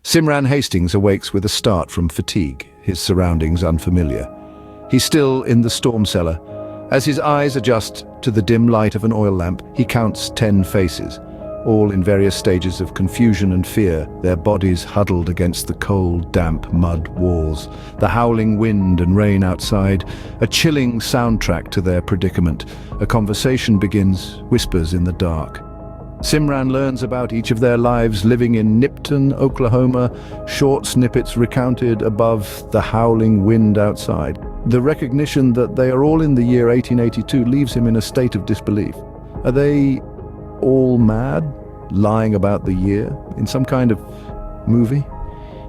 Simran Hastings awakes with a start from fatigue, his surroundings unfamiliar. He's still in the storm cellar. As his eyes adjust to the dim light of an oil lamp, he counts 10 faces, all in various stages of confusion and fear, their bodies huddled against the cold, damp mud walls. The howling wind and rain outside, a chilling soundtrack to their predicament. A conversation begins, whispers in the dark. Simran learns about each of their lives living in Nipton, Oklahoma, short snippets recounted above the howling wind outside. The recognition that they are all in the year 1882 leaves him in a state of disbelief. Are they all mad, lying about the year, in some kind of movie?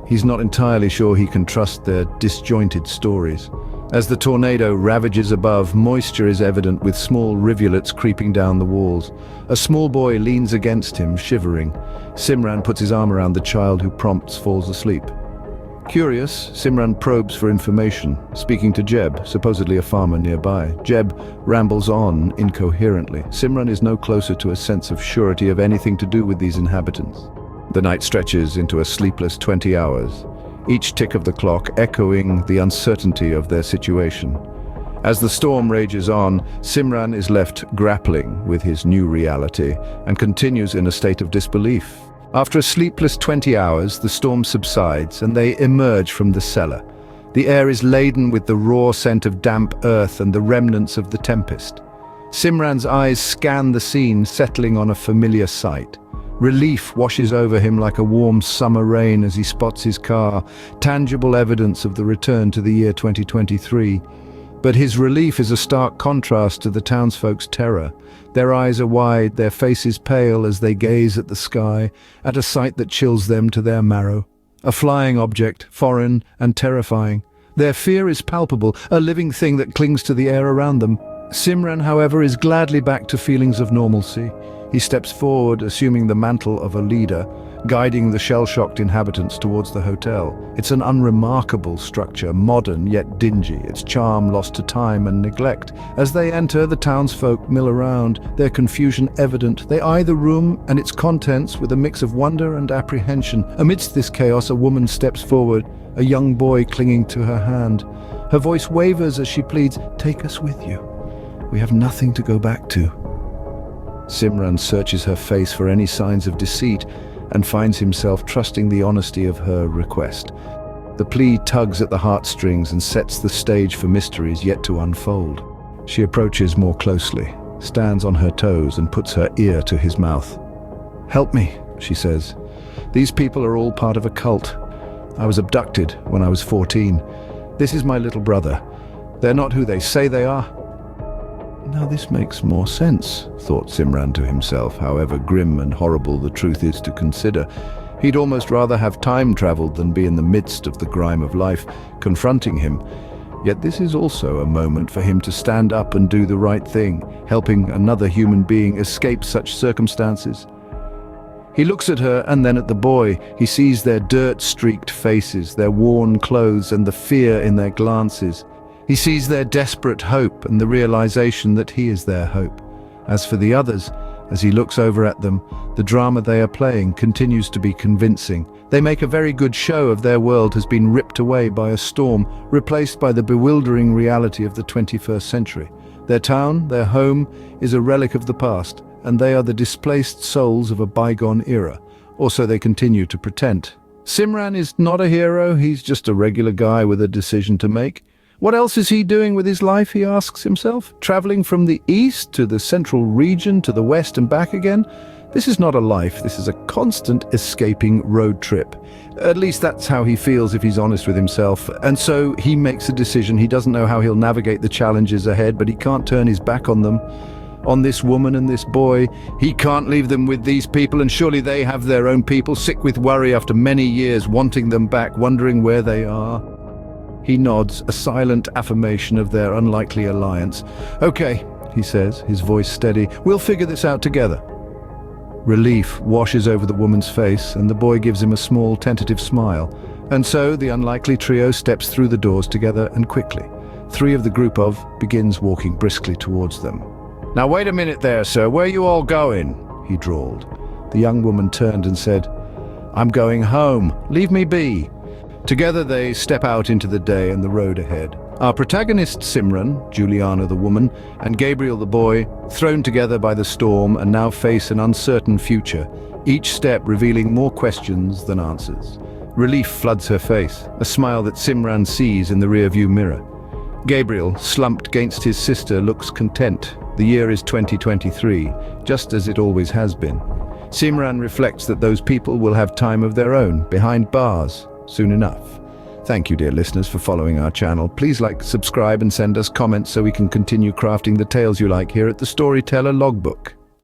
He's not entirely sure he can trust their disjointed stories. As the tornado ravages above, moisture is evident with small rivulets creeping down the walls. A small boy leans against him, shivering. Simran puts his arm around the child who prompts falls asleep. Curious, Simran probes for information, speaking to Jeb, supposedly a farmer nearby. Jeb rambles on incoherently. Simran is no closer to a sense of surety of anything to do with these inhabitants. The night stretches into a sleepless 20 hours, each tick of the clock echoing the uncertainty of their situation. As the storm rages on, Simran is left grappling with his new reality and continues in a state of disbelief. After a sleepless 20 hours, the storm subsides and they emerge from the cellar. The air is laden with the raw scent of damp earth and the remnants of the tempest. Simran's eyes scan the scene, settling on a familiar sight. Relief washes over him like a warm summer rain as he spots his car, tangible evidence of the return to the year 2023. But his relief is a stark contrast to the townsfolk's terror. Their eyes are wide, their faces pale as they gaze at the sky, at a sight that chills them to their marrow. A flying object, foreign and terrifying. Their fear is palpable, a living thing that clings to the air around them. Simran, however, is gladly back to feelings of normalcy. He steps forward, assuming the mantle of a leader, guiding the shell-shocked inhabitants towards the hotel. It's an unremarkable structure, modern yet dingy, its charm lost to time and neglect. As they enter, the townsfolk mill around, their confusion evident. They eye the room and its contents with a mix of wonder and apprehension. Amidst this chaos, a woman steps forward, a young boy clinging to her hand. Her voice wavers as she pleads, "Take us with you. We have nothing to go back to." Simran searches her face for any signs of deceit and finds himself trusting the honesty of her request. The plea tugs at the heartstrings and sets the stage for mysteries yet to unfold. She approaches more closely, stands on her toes and puts her ear to his mouth. "Help me," she says. "These people are all part of a cult. I was abducted when I was 14. This is my little brother. They're not who they say they are." Now this makes more sense, thought Simran to himself, however grim and horrible the truth is to consider. He'd almost rather have time traveled than be in the midst of the grime of life, confronting him. Yet this is also a moment for him to stand up and do the right thing, helping another human being escape such circumstances. He looks at her and then at the boy. He sees their dirt-streaked faces, their worn clothes and the fear in their glances. He sees their desperate hope and the realization that he is their hope. As for the others, as he looks over at them, the drama they are playing continues to be convincing. They make a very good show of their world has been ripped away by a storm, replaced by the bewildering reality of the 21st century. Their town, their home, is a relic of the past, and they are the displaced souls of a bygone era. Or so they continue to pretend. Simran is not a hero, he's just a regular guy with a decision to make. What else is he doing with his life, he asks himself? Traveling from the east to the central region to the west and back again? This is not a life, this is a constant escaping road trip. At least that's how he feels if he's honest with himself. And so he makes a decision. He doesn't know how he'll navigate the challenges ahead, but he can't turn his back on them. On this woman and this boy. He can't leave them with these people, and surely they have their own people, sick with worry after many years, wanting them back, wondering where they are. He nods, a silent affirmation of their unlikely alliance. "Okay," he says, his voice steady. "We'll figure this out together." Relief washes over the woman's face, and the boy gives him a small, tentative smile. And so the unlikely trio steps through the doors together and quickly. 3 of the group of begins walking briskly towards them. "Now wait a minute there, sir. Where are you all going?" he drawled. The young woman turned and said, I'm going home. Leave me be." Together they step out into the day and the road ahead. Our protagonists Simran, Juliana the woman, and Gabriel the boy, thrown together by the storm and now face an uncertain future, each step revealing more questions than answers. Relief floods her face, a smile that Simran sees in the rearview mirror. Gabriel, slumped against his sister, looks content. The year is 2023, just as it always has been. Simran reflects that those people will have time of their own, behind bars, soon enough. Thank you, dear listeners, for following our channel. Please like, subscribe, and send us comments so we can continue crafting the tales you like here at the Storyteller Logbook.